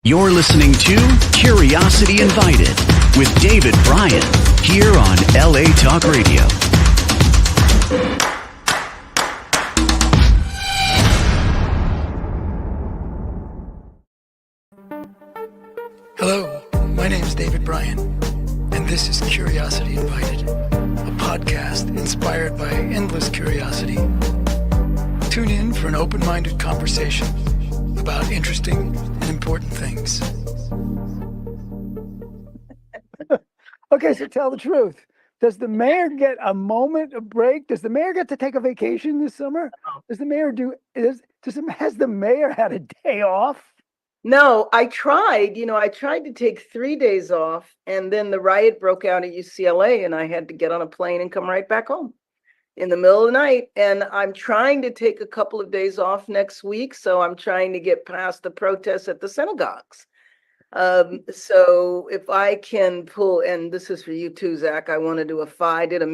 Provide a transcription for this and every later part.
You're listening to Curiosity Invited with David Bryan here on LA Talk Radio. Hello, my name is David Bryan, and this is Curiosity Invited, a podcast inspired by endless curiosity. Tune in for an open-minded conversation about interesting and important things. Okay, so tell the truth. Does the mayor get a moment of break? Does the mayor get to take a vacation this summer? Does the mayor has the mayor had a day off? No, I tried to take 3 days off, and then the riot broke out at UCLA and I had to get on a plane and come right back home in the middle of the night. And I'm trying to take a couple of days off next week. So I'm trying to get past the protests at the synagogues. So if I can pull, and this is for you too, Zach, I did a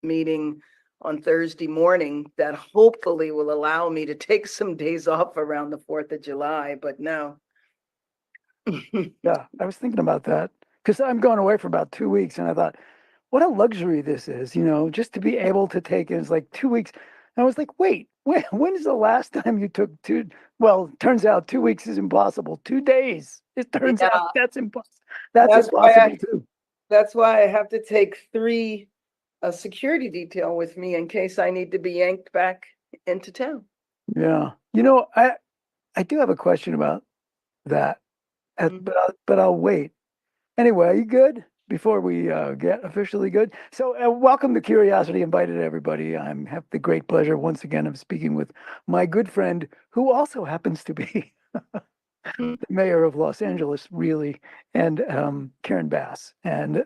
meeting on Thursday morning that hopefully will allow me to take some days off around the 4th of July, but no. Yeah, I was thinking about that because I'm going away for about 2 weeks, and I thought, what a luxury this is, just to be able to take it. It's like 2 weeks. And I was like, wait, when is the last time you took two? Well, it turns out 2 weeks is impossible. 2 days. It turns out that's impossible. That's impossible too. That's why I have to take a security detail with me in case I need to be yanked back into town. Yeah. I do have a question about that, but I'll wait. Anyway, are you good before we get officially good? So welcome to Curiosity Invited, everybody. I have the great pleasure once again of speaking with my good friend, who also happens to be the mayor of Los Angeles, really, and Karen Bass. And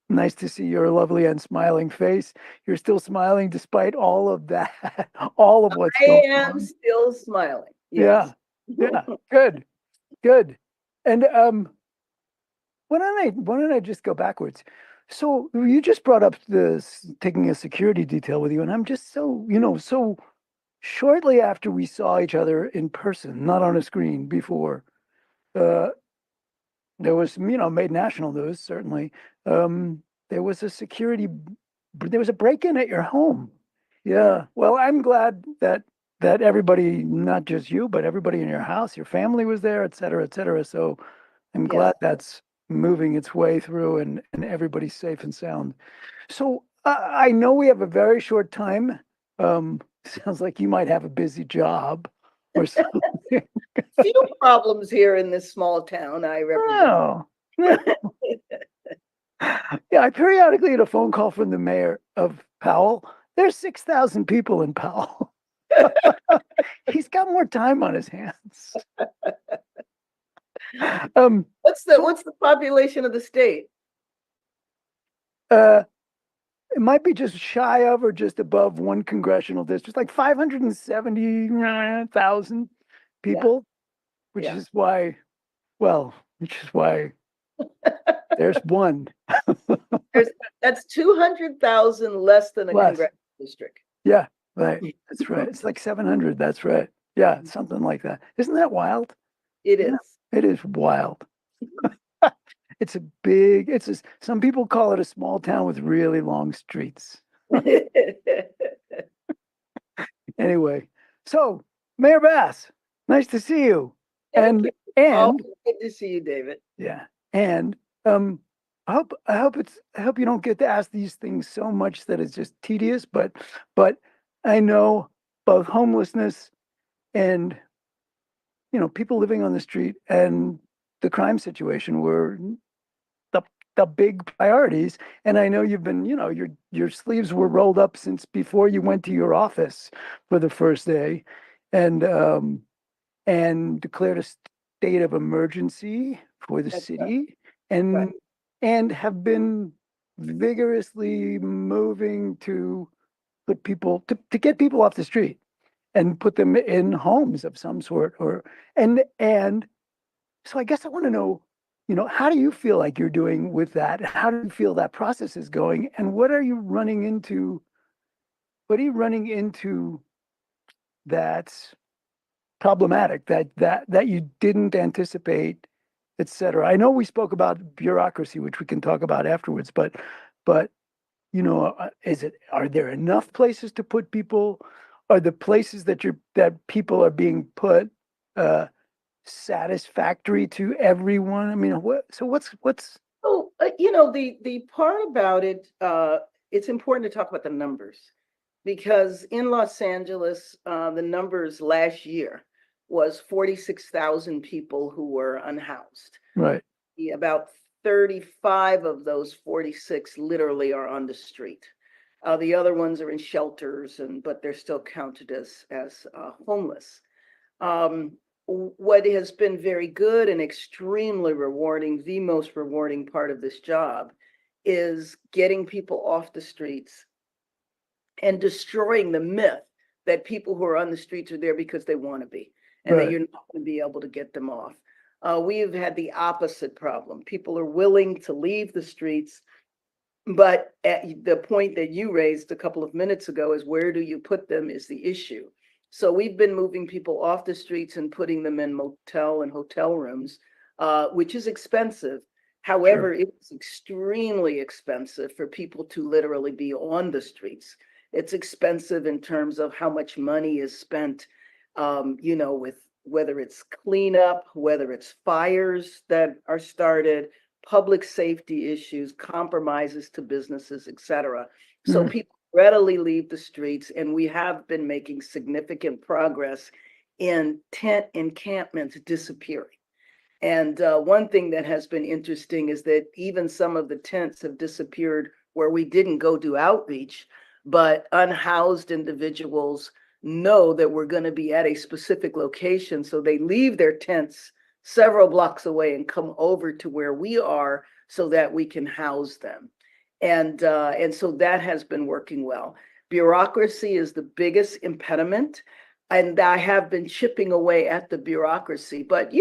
nice to see your lovely and smiling face. You're still smiling despite all of that, all of what's going on. I am still smiling. Yes. Yeah, good. And why don't I just go backwards? So you just brought up taking a security detail with you, and I'm just so shortly after we saw each other in person, not on a screen before, there was, made national news, certainly. There was a break-in at your home. Yeah. Well, I'm glad that everybody, not just you, but everybody in your house, your family was there, et cetera, et cetera. So I'm glad that's moving its way through and everybody's safe and sound. So I know we have a very short time. Sounds like you might have a busy job or something. Few problems here in this small town I represent. No. Yeah, I periodically get a phone call from the mayor of Powell. There's 6,000 people in Powell. He's got more time on his hands. What's the population of the state? It might be just shy of or just above one congressional district, like 570,000 people, which is why there's one. That's 200,000 less than a congressional district. Yeah, right. That's right. It's like 700. That's right. Yeah, something like that. Isn't that wild? It is. It is wild. Some people call it a small town with really long streets. Anyway, so Mayor Bass, nice to see you. And good to see you, David. Yeah. And I hope you don't get to ask these things so much that it's just tedious, but I know both homelessness and people living on the street and the crime situation were the big priorities. And I know you've been, your sleeves were rolled up since before you went to your office for the first day, and declared a state of emergency for the city, and have been vigorously moving to put people to get people off the street and put them in homes of some sort, and so I guess I want to know, how do you feel like you're doing with that? How do you feel that process is going? And what are you running into that's problematic that you didn't anticipate, et cetera. I know we spoke about bureaucracy, which we can talk about afterwards, but are there enough places to put people? Are the places that people are being put satisfactory to everyone? I mean, what's Oh, the part about it, it's important to talk about the numbers because in Los Angeles, the numbers last year was 46,000 people who were unhoused. right? About 35 of those 46 literally are on the street. The other ones are in shelters, but they're still counted as homeless. What has been very good and extremely rewarding, the most rewarding part of this job, is getting people off the streets and destroying the myth that people who are on the streets are there because they want to be, and that Right. you're not going to be able to get them off. We have had the opposite problem. People are willing to leave the streets, but at the point that you raised a couple of minutes ago is where do you put them is the issue. So we've been moving people off the streets and putting them in motel and hotel rooms, which is expensive. However, it's extremely expensive for people to literally be on the streets. It's expensive in terms of how much money is spent, with whether it's cleanup, whether it's fires that are started, public safety issues, compromises to businesses, et cetera. So people readily leave the streets, and we have been making significant progress in tent encampments disappearing. And one thing that has been interesting is that even some of the tents have disappeared where we didn't go do outreach, but unhoused individuals know that we're going to be at a specific location. So they leave their tents several blocks away and come over to where we are so that we can house them. And so that has been working well. Bureaucracy is the biggest impediment. And I have been chipping away at the bureaucracy, but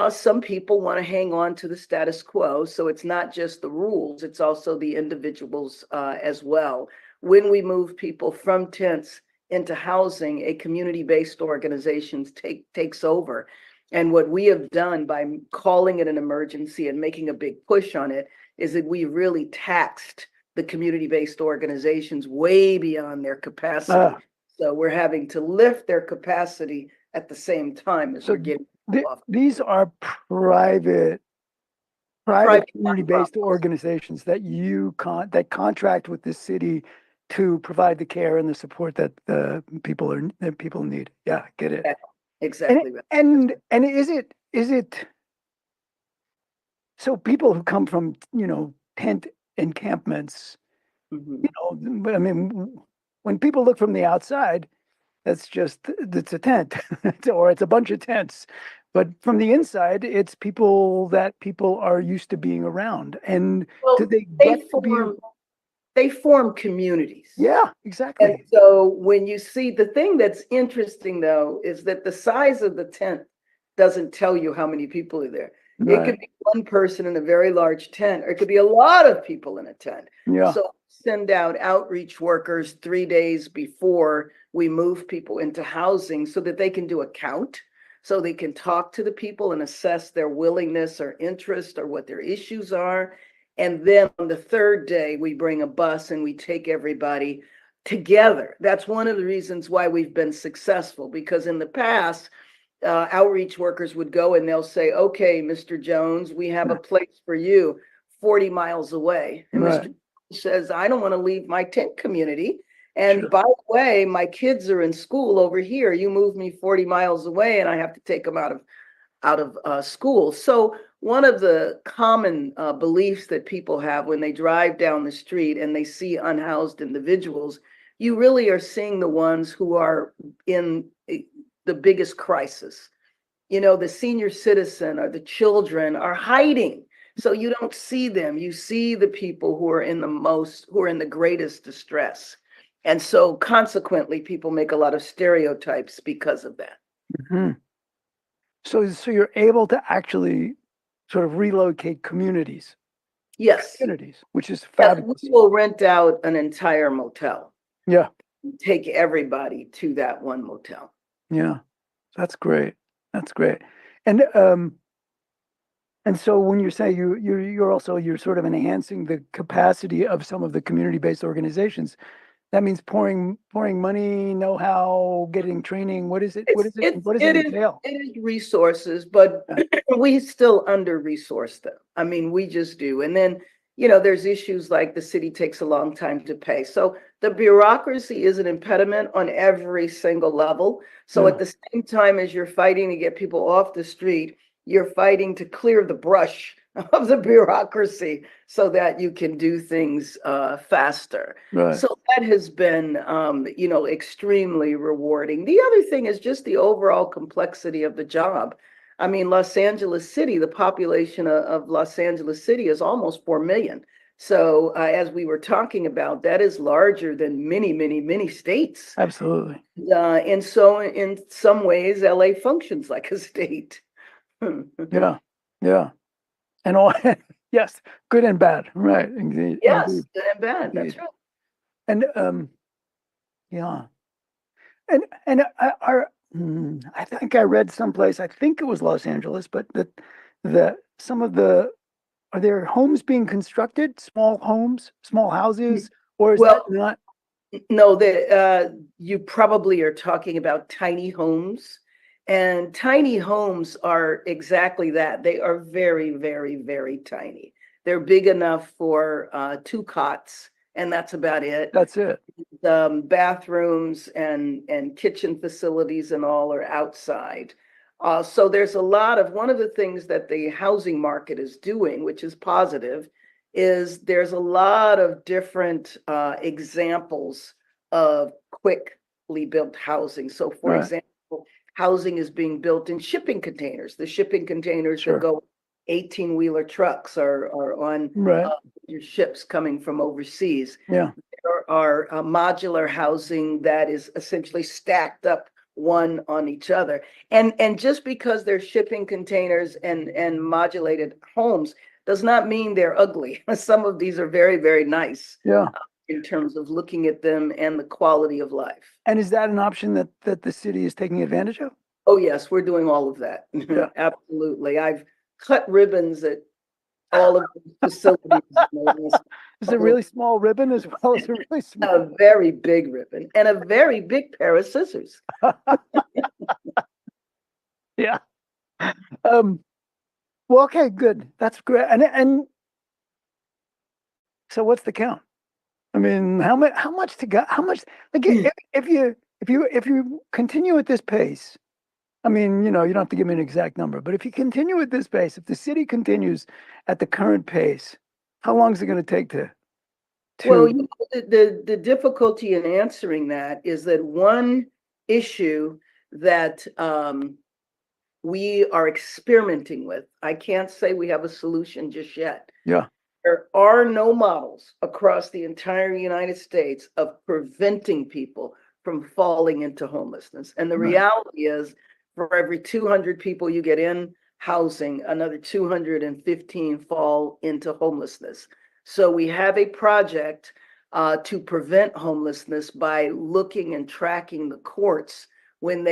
some people want to hang on to the status quo. So it's not just the rules, it's also the individuals as well. When we move people from tents into housing, a community-based organization takes over. And what we have done by calling it an emergency and making a big push on it is that we really taxed the community-based organizations way beyond their capacity. So we're having to lift their capacity at the same time as we're getting these are private community-based organizations that that contract with the city to provide the care and the support that people need. Yeah, get it. Exactly. And is it so people who come from tent encampments, but I mean, when people look from the outside, it's a tent or it's a bunch of tents. But from the inside, it's people that people are used to being around. And do they form communities. Yeah, exactly. And so when you see, the thing that's interesting though, is that the size of the tent doesn't tell you how many people are there. Right. It could be one person in a very large tent, or it could be a lot of people in a tent. Yeah. So send out outreach workers 3 days before we move people into housing so that they can do a count, so they can talk to the people and assess their willingness or interest or what their issues are. And then on the third day, we bring a bus and we take everybody together. That's one of the reasons why we've been successful, because in the past, outreach workers would go and they'll say, okay, Mr. Jones, we have a place for you 40 miles away. And Mr. Jones says, I don't want to leave my tent community. And by the way, my kids are in school over here. You move me 40 miles away and I have to take them out of school. So one of the common beliefs that people have when they drive down the street and they see unhoused individuals, you really are seeing the ones who are in the biggest crisis. The senior citizen or the children are hiding. So you don't see them. You see the people who are in the greatest distress. And so consequently, people make a lot of stereotypes because of that. Mm-hmm. So you're able to actually sort of relocate communities. Yes. Communities, which is fabulous. We will rent out an entire motel. Yeah. Take everybody to that one motel. Yeah. That's great. That's great. And so when you say you're sort of enhancing the capacity of some of the community-based organizations, that means pouring money, know-how, getting training. What is it? What is it? What does it entail? It is resources, but Yeah. we still under-resource them. I mean, we just do. And then, there's issues like the city takes a long time to pay. So the bureaucracy is an impediment on every single level. So Yeah. at the same time as you're fighting to get people off the street, you're fighting to clear the brush of the bureaucracy so that you can do things faster. Right. So that has been, extremely rewarding. The other thing is just the overall complexity of the job. I mean, Los Angeles City, the population of Los Angeles City is almost 4 million. So as we were talking about, that is larger than many, many, many states. Absolutely. And so in some ways, LA functions like a state. Yeah. Yeah. And all, yes, good and bad. Right. Indeed. Yes, Indeed. good and bad. That's Indeed. right. And yeah. And I think I read someplace, I think it was Los Angeles, but that some of are there homes being constructed, small homes, small houses, or is that Well, not? no, you probably are talking about tiny homes. And tiny homes are exactly that. They are very, very, very tiny. They're big enough for 2 cots, and that's about it. That's it. Bathrooms and kitchen facilities and all are outside. So there's one of the things that the housing market is doing, which is positive, is there's a lot of different examples of quickly built housing. So for Right. example, housing is being built in shipping containers. The shipping containers Sure. that go 18-wheeler trucks are on Right. your ships coming from overseas. Yeah. There are modular housing that is essentially stacked up one on each other. And just because they're shipping containers and modulated homes does not mean they're ugly. Some of these are very, very nice Yeah. in terms of looking at them and the quality of life. And is that an option that the city is taking advantage of? Oh, yes, we're doing all of that. Yeah. Absolutely. I've cut ribbons at all of the facilities. Is it a really small ribbon as well as a really small? A very big ribbon and a very big pair of scissors. Yeah. Well, okay, good. That's great. And so what's the count? I mean, how much to go? How much? Like, if you continue at this pace, I mean, you don't have to give me an exact number, but if you continue at this pace, if the city continues at the current pace, how long is it going to take to? Well, the difficulty in answering that is that one issue that we are experimenting with, I can't say we have a solution just yet. Yeah. There are no models across the entire United States of preventing people from falling into homelessness. And the Right. reality is, for every 200 people you get in housing, another 215 fall into homelessness. So we have a project to prevent homelessness by looking and tracking the courts when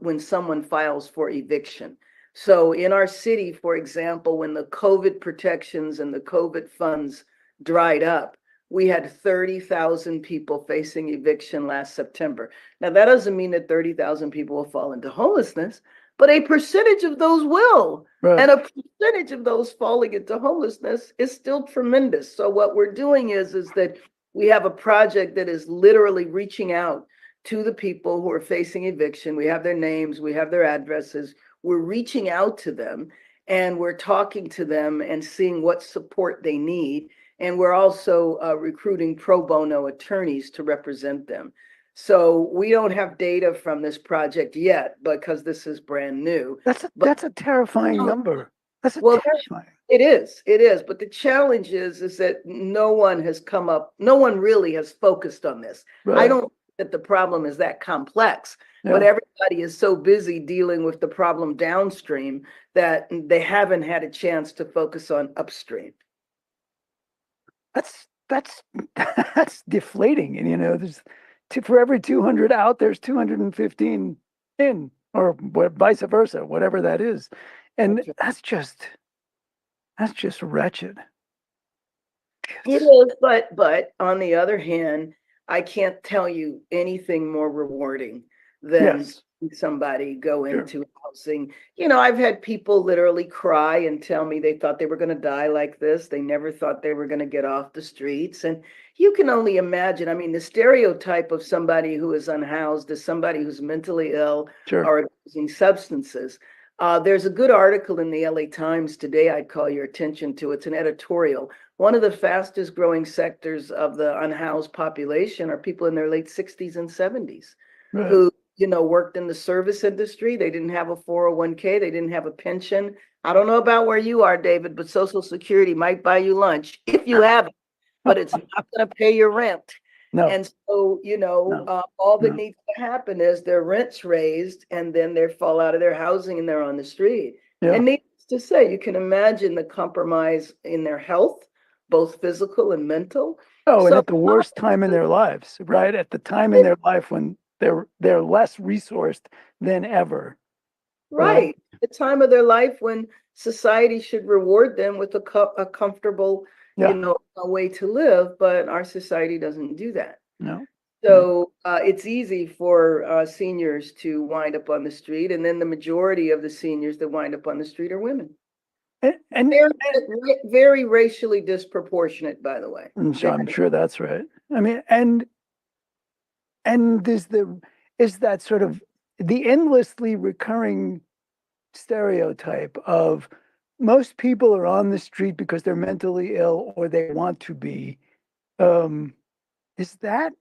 when someone files for eviction. So in our city, for example, when the COVID protections and the COVID funds dried up, we had 30,000 people facing eviction last September. Now, that doesn't mean that 30,000 people will fall into homelessness, but a percentage of those will. Right. And a percentage of those falling into homelessness is still tremendous. So what we're doing is that we have a project that is literally reaching out to the people who are facing eviction. We have their names, we have their addresses. We're reaching out to them and we're talking to them and seeing what support they need. And we're also recruiting pro bono attorneys to represent them. So we don't have data from this project yet because this is brand new. That's a terrifying number. That's terrifying. It is. But the challenge is that no one really has focused on this. Right. I don't think that the problem is that complex, but everybody is so busy dealing with the problem downstream that they haven't had a chance to focus on upstream. That's deflating. And there's for every 200 out, there's 215 in, or vice versa, whatever that is. And That's that's just wretched. It is, but on the other hand, I can't tell you anything more rewarding than Yes, somebody go sure. into housing. You know, I've had people literally cry and tell me they thought they were going to die like this. They never thought they were going to get off the streets. And you can only imagine. I mean, the stereotype of somebody who is unhoused is somebody who's mentally ill Sure. or using substances. There's a good article in the LA Times today I'd call your attention to. It's an editorial. One of the fastest growing sectors of the unhoused population are people in their late 60s and 70s Right. who, you know, worked in the service industry. They didn't have a 401k, they didn't have a pension. I don't know about where you are, David, but Social Security might buy you lunch if you have it, but it's not going to pay your rent. No. And so, you know, all that needs to happen is their rent's raised and then they fall out of their housing and they're on the street. Yeah. And needless to say, you can imagine the compromise in their health, both physical and mental. Oh, and So- at the worst time in their lives, right? At the time in their life when they're less resourced than ever. Right. The time of their life when society should reward them with a comfortable, Yeah. you know, a way to live, but our society doesn't do that. No. So it's easy for seniors to wind up on the street, and then the majority of the seniors that wind up on the street are women. And They're very racially disproportionate, by the way. I'm sure that's right. I mean, and there's is that sort of the endlessly recurring stereotype of most people are on the street because they're mentally ill or they want to be. Is that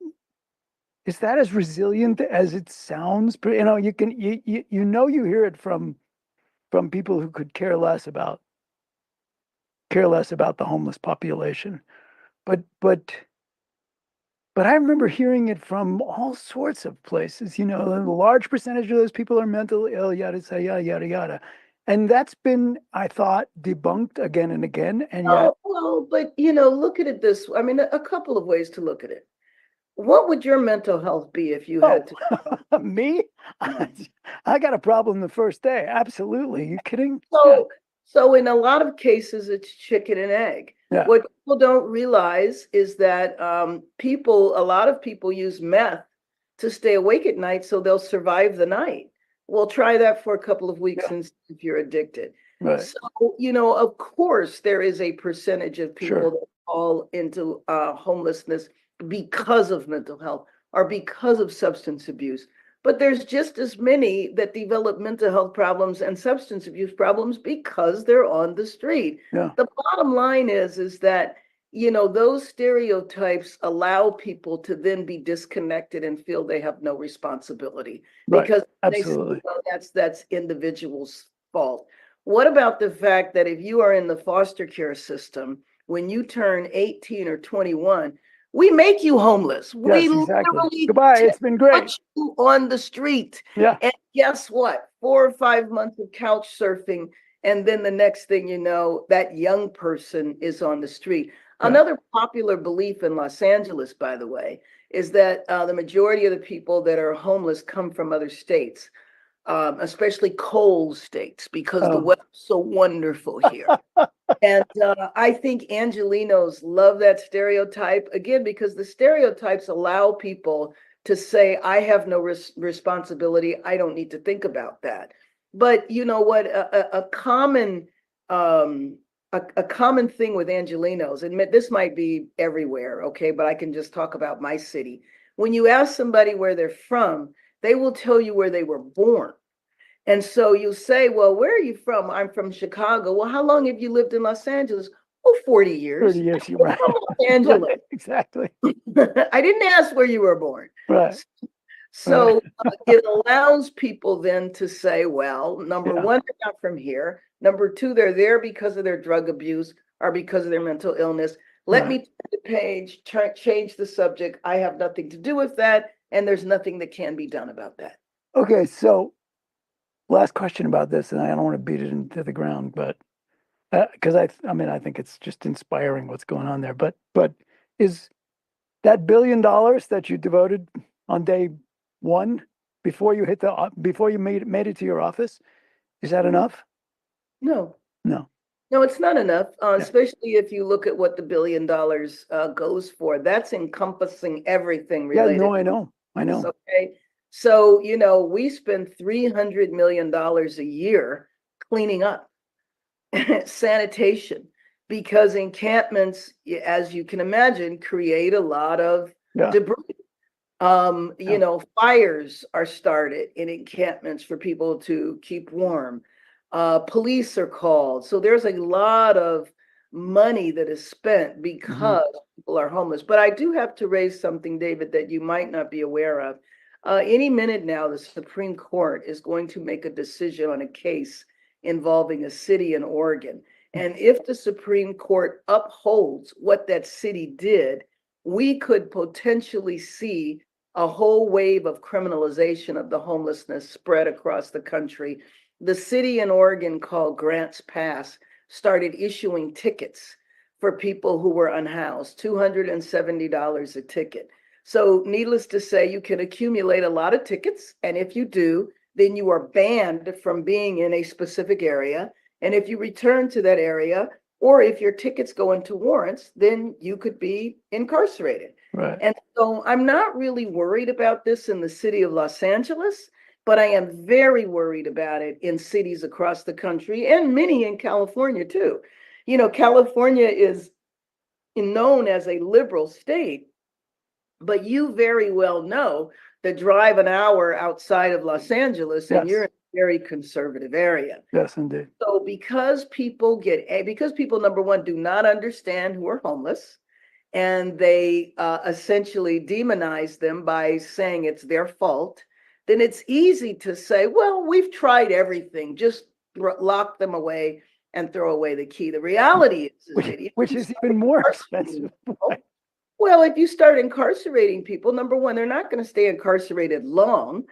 as resilient as it sounds? You know, you can you hear it from people who could care less about the homeless population, but I remember hearing it from all sorts of places. You know, a large percentage of those people are mentally ill, yada yada yada yada, and that's been, I thought, debunked again and again. And yet, well, but you know, look at it this. I mean, a couple of ways to look at it. What would your mental health be if you had to? Me, I got a problem the first day. Absolutely, you kidding? So in a lot of cases, it's chicken and egg. Yeah. What people don't realize is that a lot of people use meth to stay awake at night so they'll survive the night. Well, try that for a couple of weeks and see if you're addicted. Right. So, you know, of course, there is a percentage of people Sure. that fall into homelessness because of mental health or because of substance abuse. But there's just as many that develop mental health problems and substance abuse problems because they're on the street. Yeah. The bottom line is that, you know, those stereotypes allow people to then be disconnected and feel they have no responsibility. Right. Because Absolutely. they say, well, that's individuals' fault. What about the fact that if you are in the foster care system, when you turn 18 or 21, we make you homeless. Yes, We exactly. literally Goodbye. It's been great. put you on the street. Yeah. And guess what? 4 or 5 months of couch surfing, and then the next thing you know, that young person is on the street. Yeah. Another popular belief in Los Angeles, by the way, is that the majority of the people that are homeless come from other states, especially cold states, because the weather's so wonderful here. And I think Angelenos love that stereotype, again, because the stereotypes allow people to say, I have no responsibility. I don't need to think about that. But you know what? A common thing with Angelenos, and this might be everywhere, okay, but I can just talk about my city. When you ask somebody where they're from, they will tell you where they were born. And so you say, well, where are you from? I'm from Chicago. Well, how long have you lived in Los Angeles? Oh, 40 years. 30 years, you're right. From Los Angeles. Right, exactly. I didn't ask where you were born. Right. So it allows people then to say, well, number Yeah. one, they're not from here. Number two, they're there because of their drug abuse or because of their mental illness. Let Right. me turn the page, change the subject. I have nothing to do with that. And there's nothing that can be done about that. Okay, so last question about this, and I don't want to beat it into the ground, but because I think it's just inspiring what's going on there. But is that $1 billion that you devoted on day one, before you hit before you made it to your office? Is that enough? No, No. no, it's not enough, Yeah. especially if you look at what the $1 billion goes for. That's encompassing everything Yeah, related. no, I know. Okay. So, we spend $300 million a year cleaning up sanitation because encampments, as you can imagine, create a lot of Yeah. debris. Fires are started in encampments for people to keep warm. Police are called. So there's a lot of money that is spent because people are homeless. But I do have to raise something, David, that you might not be aware of. Any minute now, the Supreme Court is going to make a decision on a case involving a city in Oregon. And if the Supreme Court upholds what that city did, we could potentially see a whole wave of criminalization of the homelessness spread across the country. The city in Oregon called Grants Pass started issuing tickets for people who were unhoused, $270 a ticket. So needless to say, you can accumulate a lot of tickets. And if you do, then you are banned from being in a specific area. And if you return to that area, or if your tickets go into warrants, then you could be incarcerated. Right. And so I'm not really worried about this in the city of Los Angeles, but I am very worried about it in cities across the country and many in California too. California is known as a liberal state, but you very well know that drive an hour outside of Los Angeles and you're in a very conservative area. Yes, indeed. So because people number one, do not understand who are homeless, and they essentially demonize them by saying it's their fault, then it's easy to say, well, we've tried everything, just lock them away and throw away the key. The reality is, which is even more expensive. Well, if you start incarcerating people, number one, they're not going to stay incarcerated long.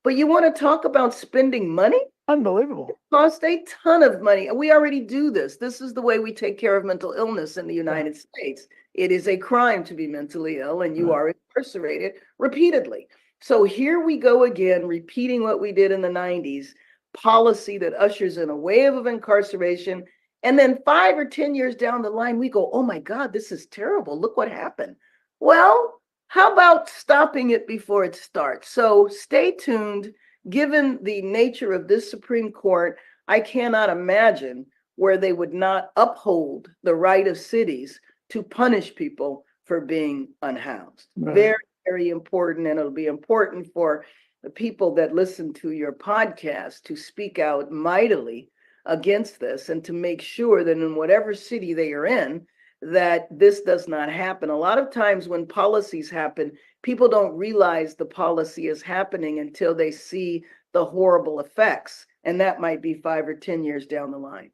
But you want to talk about spending money? Unbelievable. It costs a ton of money. We already do this. This is the way we take care of mental illness in the United States. It is a crime to be mentally ill, and you are incarcerated repeatedly. So here we go again, repeating what we did in the 90s, policy that ushers in a wave of incarceration. And then 5 or 10 years down the line, we go, oh my God, this is terrible. Look what happened. Well, how about stopping it before it starts? So stay tuned. Given the nature of this Supreme Court, I cannot imagine where they would not uphold the right of cities to punish people for being unhoused. Right. Very, very important. And it'll be important for the people that listen to your podcast to speak out mightily against this and to make sure that in whatever city they are in, that this does not happen. A lot of times when policies happen, people don't realize the policy is happening until they see the horrible effects. And that might be 5 or 10 years down the line.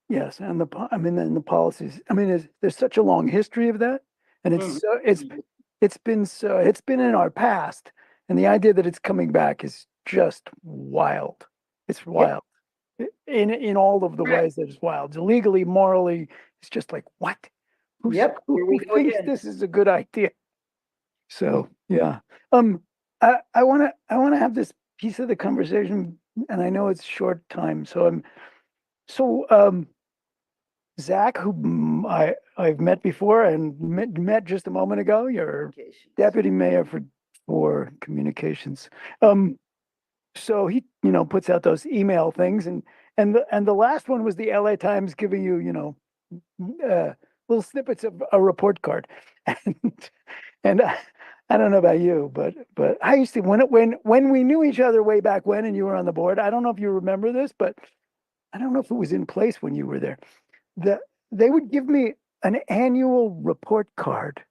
Yes. And the policies, there's such a long history of that. And it's been in our past. And the idea that it's coming back is just wild. It's wild. In all of the ways that it's wild. Legally, morally, it's just like, what? Who thinks this is a good idea? So yeah. I want to have this piece of the conversation, and I know it's short time. So Zach, who I've met before and met just a moment ago, your deputy mayor for communications. So he, puts out those email things, and the last one was the LA Times giving you, little snippets of a report card, and I don't know about you, but I used to when we knew each other way back when, and you were on the board. I don't know if you remember this, but I don't know if it was in place when you were there. They would give me an annual report card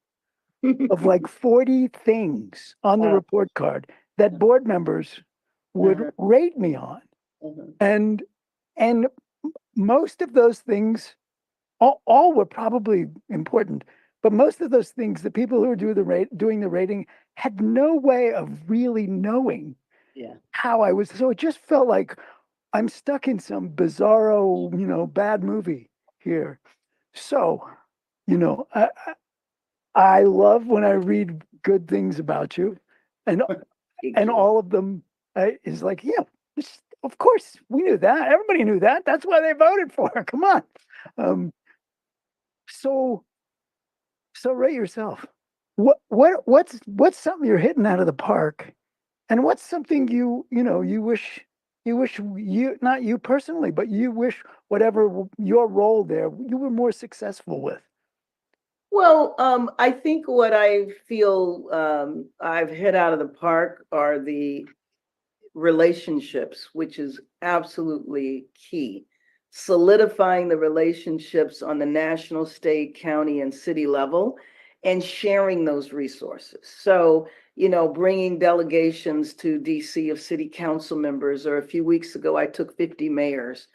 of like 40 things on the report card that board members would rate me on. And most of those things, all were probably important, but most of those things, the people who were doing the rating had no way of really knowing how I was. So it just felt like I'm stuck in some bizarro, bad movie here. So, I love when I read good things about you, and and all of them is like, yeah, of course we knew that. Everybody knew that. That's why they voted for her. Come on. Um, so rate yourself. What's something you're hitting out of the park, and what's something you wish you, not you personally, but you wish whatever your role there, you were more successful with. Well, I think what I feel I've hit out of the park are the relationships, which is absolutely key. Solidifying the relationships on the national, state, county, and city level, and sharing those resources. So, bringing delegations to DC of city council members, or a few weeks ago, I took 50 mayors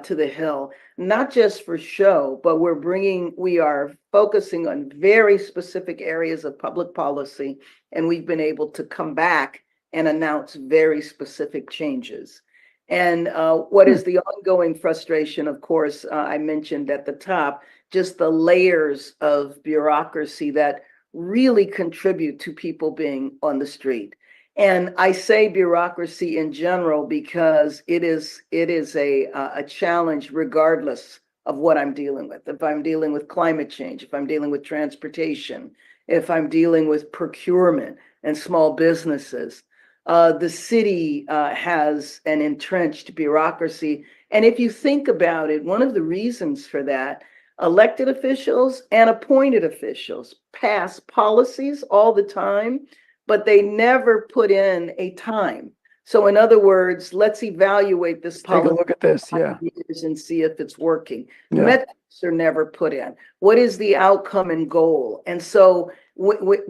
to the Hill, not just for show, but we are focusing on very specific areas of public policy, and we've been able to come back and announce very specific changes. And what is the ongoing frustration, of course, I mentioned at the top, just the layers of bureaucracy that really contribute to people being on the street. And I say bureaucracy in general because it is a challenge regardless of what I'm dealing with. If I'm dealing with climate change, if I'm dealing with transportation, if I'm dealing with procurement and small businesses, the city has an entrenched bureaucracy. And if you think about it, one of the reasons for that, elected officials and appointed officials pass policies all the time, but they never put in a time. So in other words, let's evaluate this policy. Take a look at this, yeah, and see if it's working. Yeah. Metrics are never put in. What is the outcome and goal? And so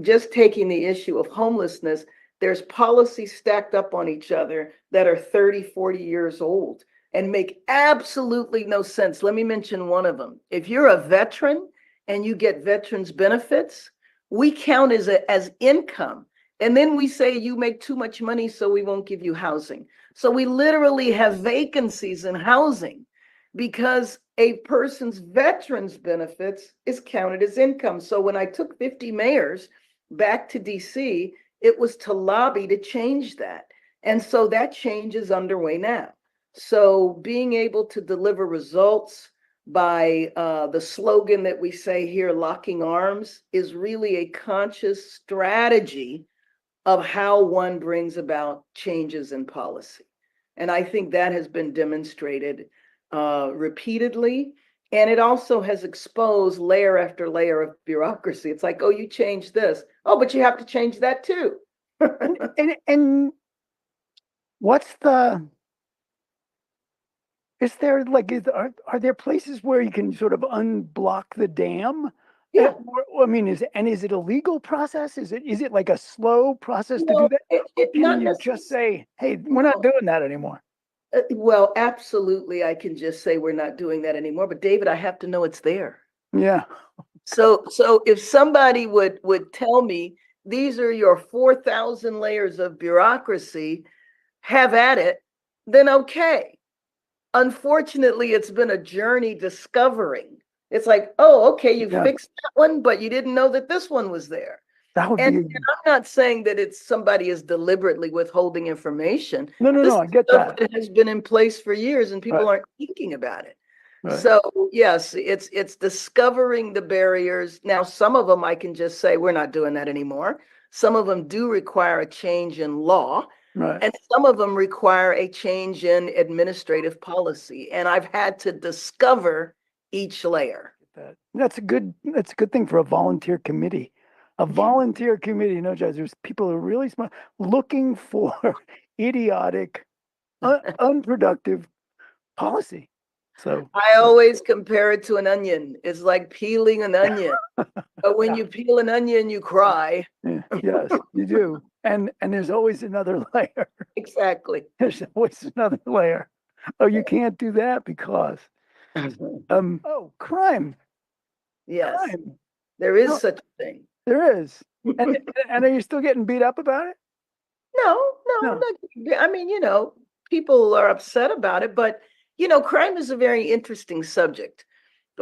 just taking the issue of homelessness, there's policies stacked up on each other that are 30, 40 years old and make absolutely no sense. Let me mention one of them. If you're a veteran and you get veterans benefits, we count as income. And then we say you make too much money, so we won't give you housing. So we literally have vacancies in housing because a person's veterans benefits is counted as income. So when I took 50 mayors back to DC, it was to lobby to change that. And so that change is underway now. So being able to deliver results by the slogan that we say here, locking arms, is really a conscious strategy of how one brings about changes in policy. And I think that has been demonstrated repeatedly. And it also has exposed layer after layer of bureaucracy. It's like, oh, you changed this. Oh, but you have to change that too. and what's is there like, are there places where you can sort of unblock the dam? Yeah. I mean, is it a legal process? Is it like a slow process to do Well, that? Can you just say, hey, we're not doing that anymore? Well, absolutely. I can just say we're not doing that anymore. But David, I have to know it's there. Yeah. So if somebody would tell me these are your 4,000 layers of bureaucracy, have at it, then okay. Unfortunately, it's been a journey discovering. It's like, oh, okay, you fixed that one, but you didn't know that this one was there. That would and I'm not saying that it's somebody is deliberately withholding information. No, I get that. It has been in place for years and people aren't thinking about it. Right. So yes, it's discovering the barriers. Now, some of them I can just say we're not doing that anymore. Some of them do require a change in law. Right. And some of them require a change in administrative policy. And I've had to discover each layer. That's a good thing for a volunteer committee. A volunteer committee, Judge, there's people who are really smart looking for idiotic, unproductive policy. So I always compare it to an onion. It's like peeling an onion. But when you peel an onion, you cry. Yes, you do. And there's always another layer. Exactly. There's always another layer. Oh, you can't do that because crime. Yes. Crime. There is such a thing. There is. And are you still getting beat up about it? No. I mean, people are upset about it, but crime is a very interesting subject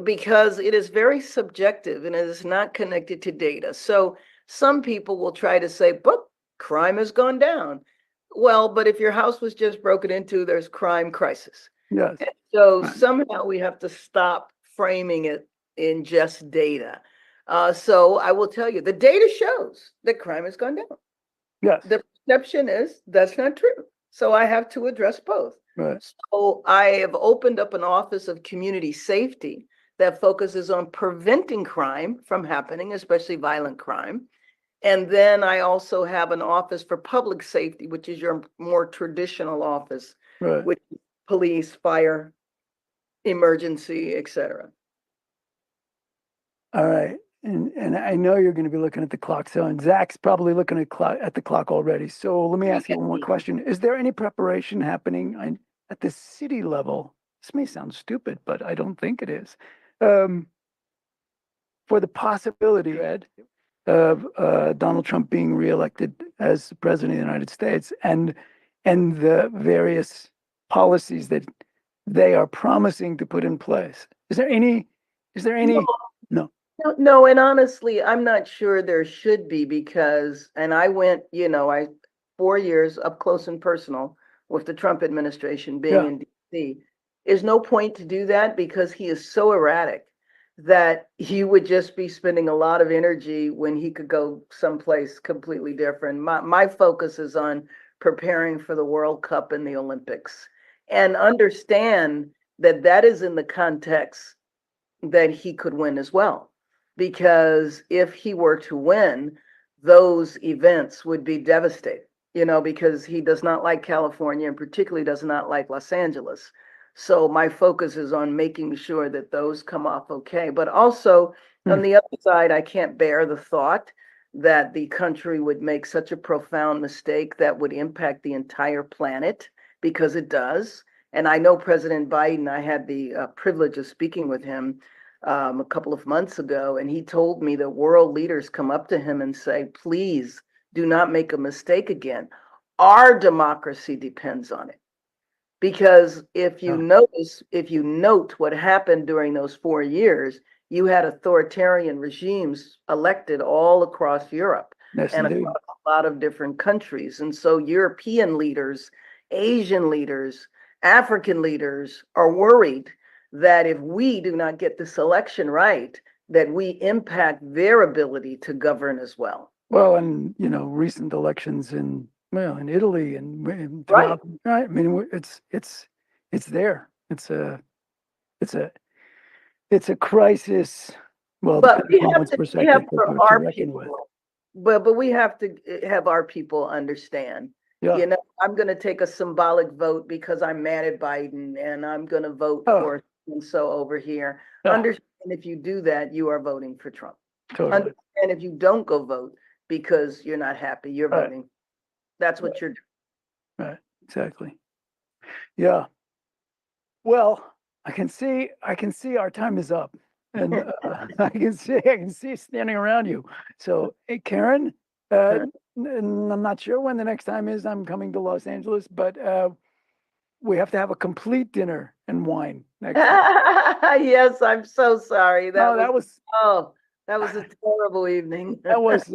because it is very subjective and it is not connected to data. So some people will try to say, but crime has gone down. Well, but if your house was just broken into, there's crime crisis. Yes. And so somehow we have to stop framing it in just data. So I will tell you, the data shows that crime has gone down. Yes. The perception is that's not true. So I have to address both. Right. So I have opened up an office of community safety that focuses on preventing crime from happening, especially violent crime. And then I also have an office for public safety, which is your more traditional office, Right. which is police, fire, emergency, etc. All right. And I know you're going to be looking at the clock. So, and Zach's probably looking at the clock already. So let me ask you one more question. Is there any preparation happening at the city level? This may sound stupid, but I don't think it is. For the possibility, Ed, of Donald Trump being reelected as president of the United States and the various policies that they are promising to put in place. Is there any? No. No, and honestly, I'm not sure there should be because, and I went, 4 years up close and personal with the Trump administration being in DC. There's no point to do that because he is so erratic that he would just be spending a lot of energy when he could go someplace completely different. My focus is on preparing for the World Cup and the Olympics, and understand that that is in the context that he could win as well. Because if he were to win, those events would be devastating, because he does not like California and particularly does not like Los Angeles. So my focus is on making sure that those come off okay. But also on the other side, I can't bear the thought that the country would make such a profound mistake that would impact the entire planet, because it does. And I know President Biden, I had the privilege of speaking with him a couple of months ago, and he told me that world leaders come up to him and say, please do not make a mistake again. Our democracy depends on it. Because if you note what happened during those 4 years, you had authoritarian regimes elected all across Europe and across a lot of different countries. And so European leaders, Asian leaders, African leaders are worried that if we do not get this election right, that we impact their ability to govern as well. Well, and recent elections in Italy and throughout, right. I mean, it's there. It's a crisis. Well, but we have to have our people understand. Yeah. I'm going to take a symbolic vote because I'm mad at Biden, and I'm going to vote for so over here. Understand, if you do that, you are voting for Trump. Totally. Understand, if you don't go vote because you're not happy, you're voting. That's what you're doing. Right. Exactly. Yeah. Well, I can see our time is up, and I can see standing around you. So, hey, Karen, and I'm not sure when the next time is I'm coming to Los Angeles, but we have to have a complete dinner and wine next time. Yes, I'm so sorry. That was a terrible evening. that was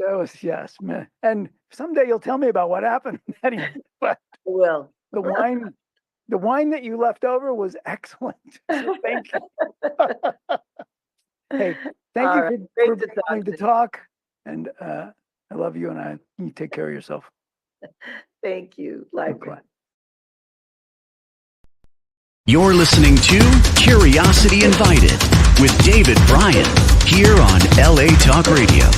yes, man. And someday you'll tell me about what happened. But well, the wine that you left over was excellent. So thank you. Hey, thank you for coming to talk. And I love you, and you take care of yourself. Thank you. Likewise. You're listening to Curiosity Invited with David Bryan here on LA Talk Radio.